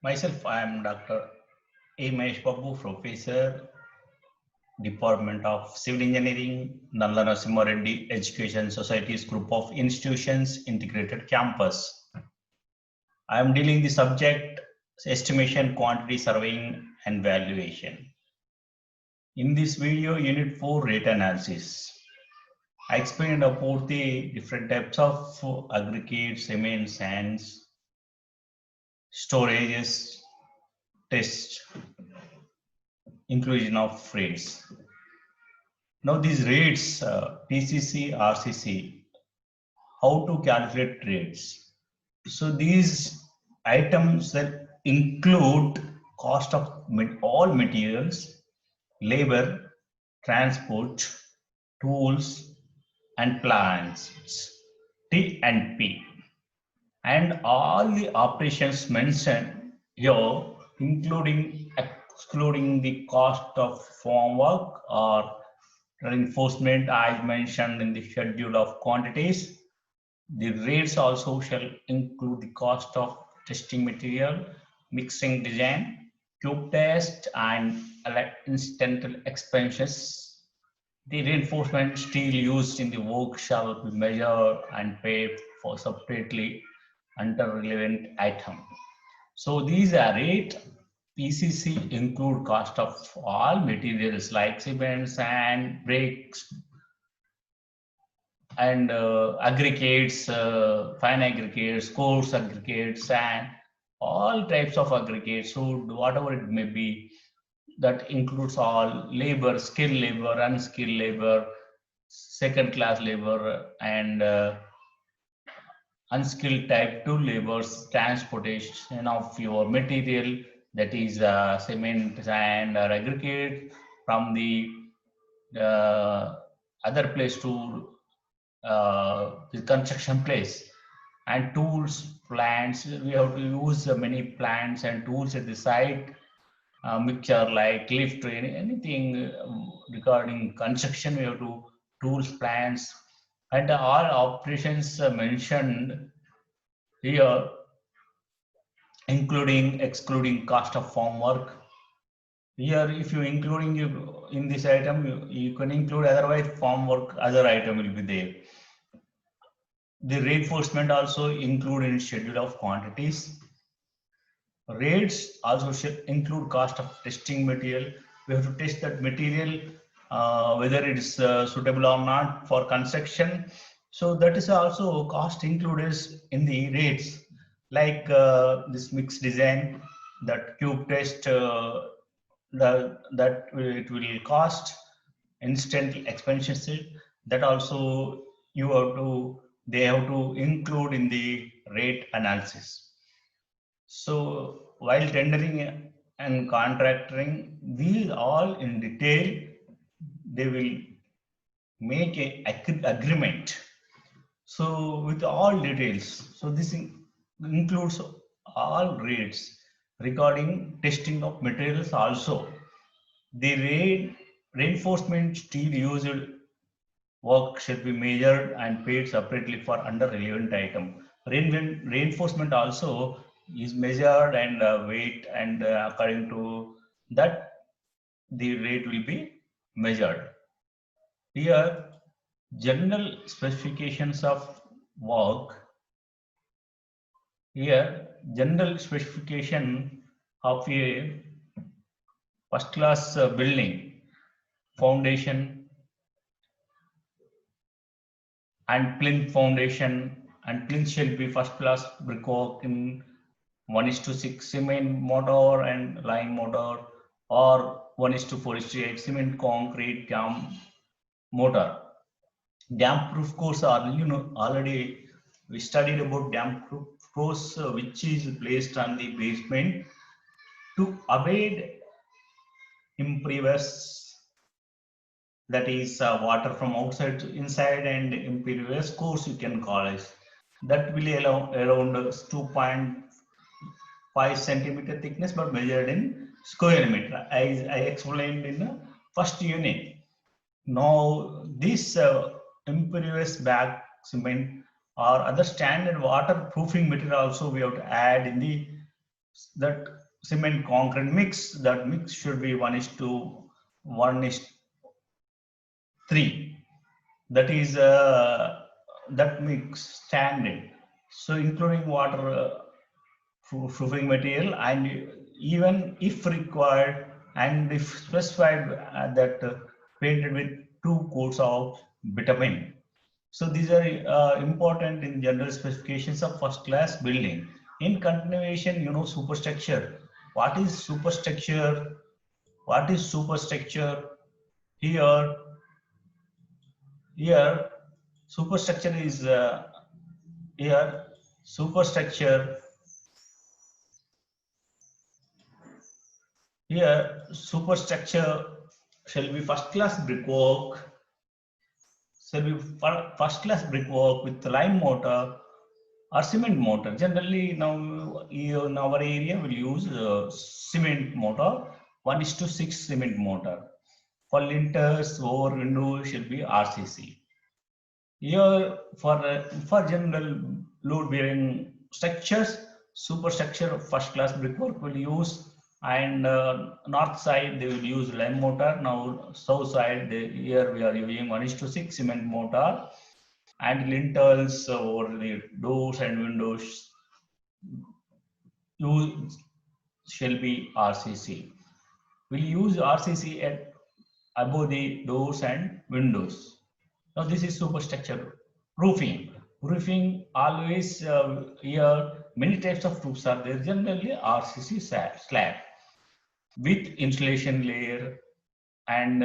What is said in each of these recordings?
Myself, I am Dr. A. Mahesh Babu, Professor, Department of Civil Engineering, Nalla Narasimha Reddy Education Society's group of institutions, integrated campus. I am dealing the subject estimation, quantity surveying, and valuation. In this video, Unit 4 rate analysis. I explained about the different types of aggregates, cement, sands, storages, test, inclusion of rates. Now these rates, PCC, RCC, how to calculate rates? So these items that include cost of all materials, labor, transport, tools, and plants, T and P, and all the operations mentioned here, including excluding the cost of formwork or reinforcement as mentioned in the schedule of quantities. The rates also shall include the cost of testing material, mixing design, tube test, and incidental expenses. The reinforcement steel used in the work shall be measured and paid for separately under relevant item. So these are rate. PCC include cost of all materials like cement, sand, bricks, and aggregates, fine aggregates, coarse aggregates, and all types of aggregates. So whatever it may be, that includes all labor, skilled labor, unskilled labor, second class labor, and unskilled type 2 labors, transportation of your material, that is cement, sand, or aggregate from the other place to the construction place, and tools, plants. We have to use many plants and tools at the site, mixture like lift, anything regarding construction. We have to tools, plants, and all operations mentioned here, including excluding cost of formwork. Here, if you including you in this item, you can include, otherwise formwork other item will be there. The reinforcement also include in schedule of quantities. Rates also should include cost of testing material. We have to test that material whether it is suitable or not for construction. So that is also cost included in the rates, like this mixed design, that cube test, that it will cost instant expenses. That also you have to, they have to include in the rate analysis. So while tendering and contracting, these all in detail, they will make a agreement. So with all details, so this includes all rates regarding testing of materials also. The reinforcement steel used work should be measured and paid separately for under relevant item. Reinforcement also is measured and weight, and according to that the rate will be measured. Here, general specifications of work. Here, general specification of a first class building, foundation and plinth foundation, and plinth shall be first class brickwork in 1:6 cement mortar and lime mortar, or 1:4:8 cement concrete mortar. Damp proof course are, already we studied about damp proof course, which is placed on the basement to avoid impervious, that is water from outside to inside, and impervious course you can call it. That will allow around 2.5 centimeter thickness, but measured in square meter, as I explained in the first unit. Now this impervious bag cement or other standard waterproofing material also we have to add in the that cement concrete mix, that mix should be 1:1:3. That is that mix standard. So including water proofing material, and even if required and if specified, that painted with 2 coats of bitumen. So these are important in general specifications of first class building. In continuation, superstructure. What is superstructure? What is superstructure? Here, here, superstructure is here. Superstructure here. Superstructure shall be first class brickwork. Shall be first class brickwork with lime mortar or cement mortar. Generally, now in our area, we'll use cement mortar, 1:6 cement mortar. For linters or windows should be RCC. Here, for general load bearing structures, superstructure of first class brickwork will use, and north side they will use lime mortar. Now south side, here we are using 1:6 cement mortar, and lintels or the doors and windows use shall be RCC. We'll use RCC at above the doors and windows. Now this is superstructure. Roofing. Roofing always, here many types of roofs are there. Generally RCC slab with insulation layer and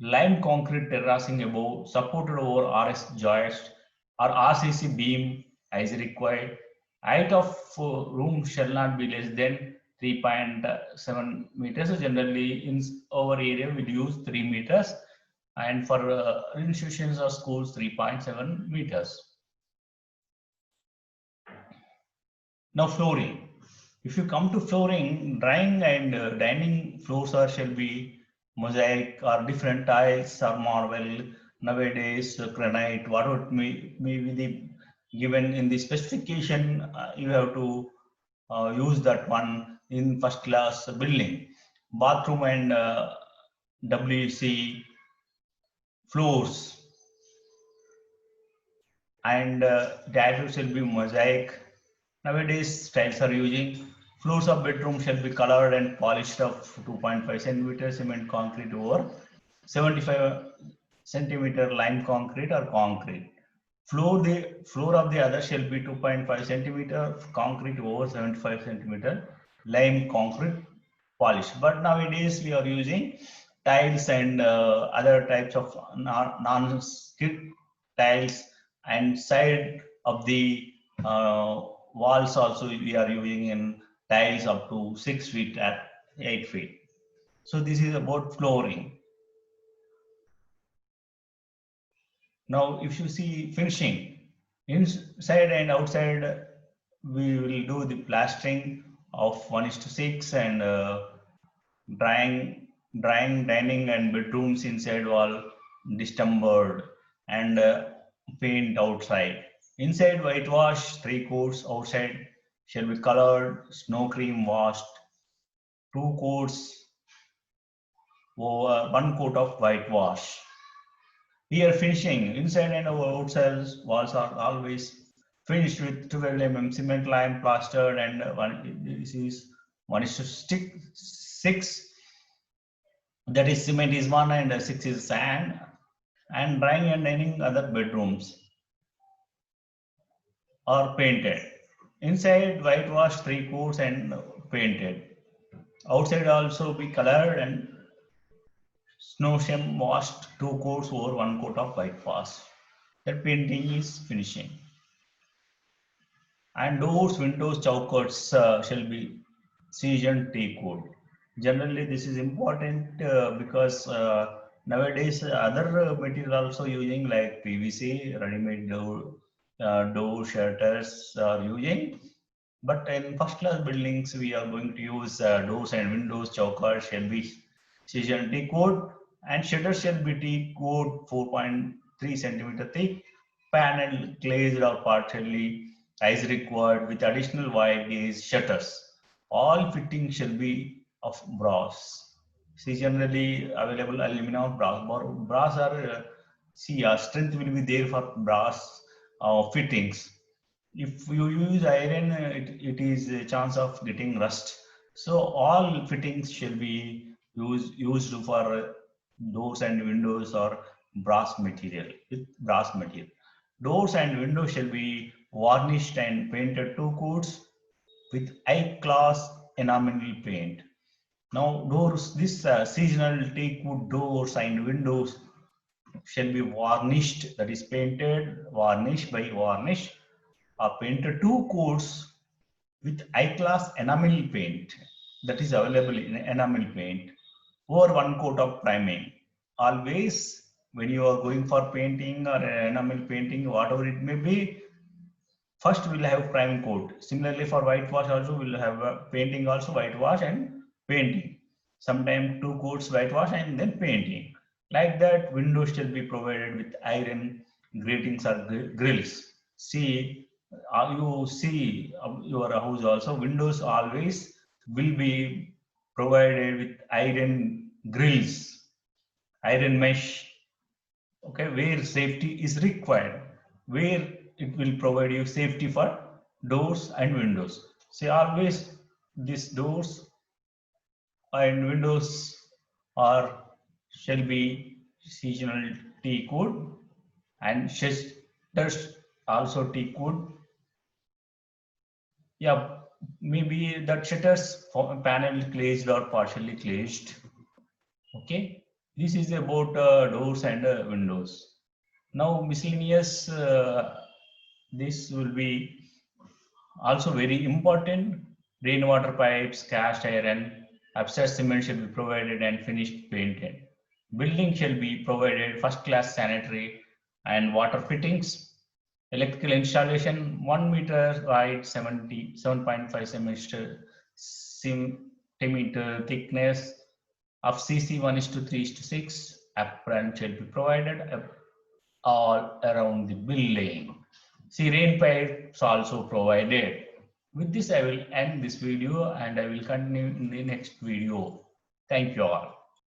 lime concrete terracing above, supported over RS joist or RCC beam as required. Height of room shall not be less than 3.7 meters. So generally in our area we use 3 meters, and for institutions or schools 3.7 meters. Now flooring. If you come to flooring, drying and dining floors shall be mosaic or different tiles or marble. Nowadays, granite, whatever it may be given in the specification, you have to use that one in first class building. Bathroom and WC floors and tiles shall be mosaic. Nowadays, tiles are using. Floors of bedroom shall be colored and polished of 2.5 centimeter cement concrete over 75 centimeter lime concrete or concrete. Floor of the other shall be 2.5 centimeter concrete over 75 centimeter lime concrete polish. But nowadays we are using tiles and other types of non-stick tiles, and side of the walls also we are using in tiles up to 6 feet at 8 feet. So this is about flooring. Now if you see finishing, inside and outside we will do the plastering of 1:6 and drying, dining and bedrooms inside wall distempered, and paint outside. Inside whitewash 3 coats, outside shall be colored, snow cream washed, 2 coats over 1 coat of whitewash. Here finishing, inside and outside walls are always finished with 12 mm cement lime plastered, and this is 1:6. That is cement is 1 and 6 is sand, and drying and dining other bedrooms are painted. Inside whitewash 3 coats and painted. Outside also be colored and snow shim washed 2 coats over 1 coat of whitewash. That painting is finishing. And doors, windows, chowkats shall be seasoned teak wood. Generally, this is important because nowadays other material also using like PVC, ready-made door shutters are using. But in first class buildings, we are going to use doors and windows, chowkats shall be seasoned teak wood, and shutters shall be teak wood 4.3 centimeter thick, panel glazed or partially as required with additional wide gauge shutters. All fittings shall be of brass. See, generally available aluminum brass. Brass are, strength will be there for brass fittings. If you use iron, it is a chance of getting rust. So all fittings shall be used for doors and windows or brass material with brass material. Doors and windows shall be varnished and painted two coats with high-class enamel paint. Now, doors, this seasonal teak wood doors and windows shall be varnished, that is painted, varnish by varnish, or painted two coats with high-class enamel paint that is available in enamel paint over one coat of priming. Always, when you are going for painting or enamel painting, whatever it may be, first we'll have prime coat. Similarly, for whitewash also we'll have painting also, whitewash and painting. Sometimes two coats whitewash and then painting. Like that, windows shall be provided with iron gratings or grills. See, you see your house also, windows always will be provided with iron grills, iron mesh, okay, where safety is required, where it will provide you safety for doors and windows. See, always these doors and windows are shall be seasonal teak wood, and shutters also teak wood. Yeah, maybe that shutters panel glazed or partially glazed. Okay, this is about doors and windows. Now miscellaneous, this will be also very important. Rainwater pipes, cast iron, upstairs cement shall be provided and finished painted. Building shall be provided first class sanitary and water fittings. Electrical installation 1 meter wide, 7.5 centimeter thickness of CC 1:3:6. Apron shall be provided all around the building. See, rain pipes also provided. With this, I will end this video and I will continue in the next video. Thank you all.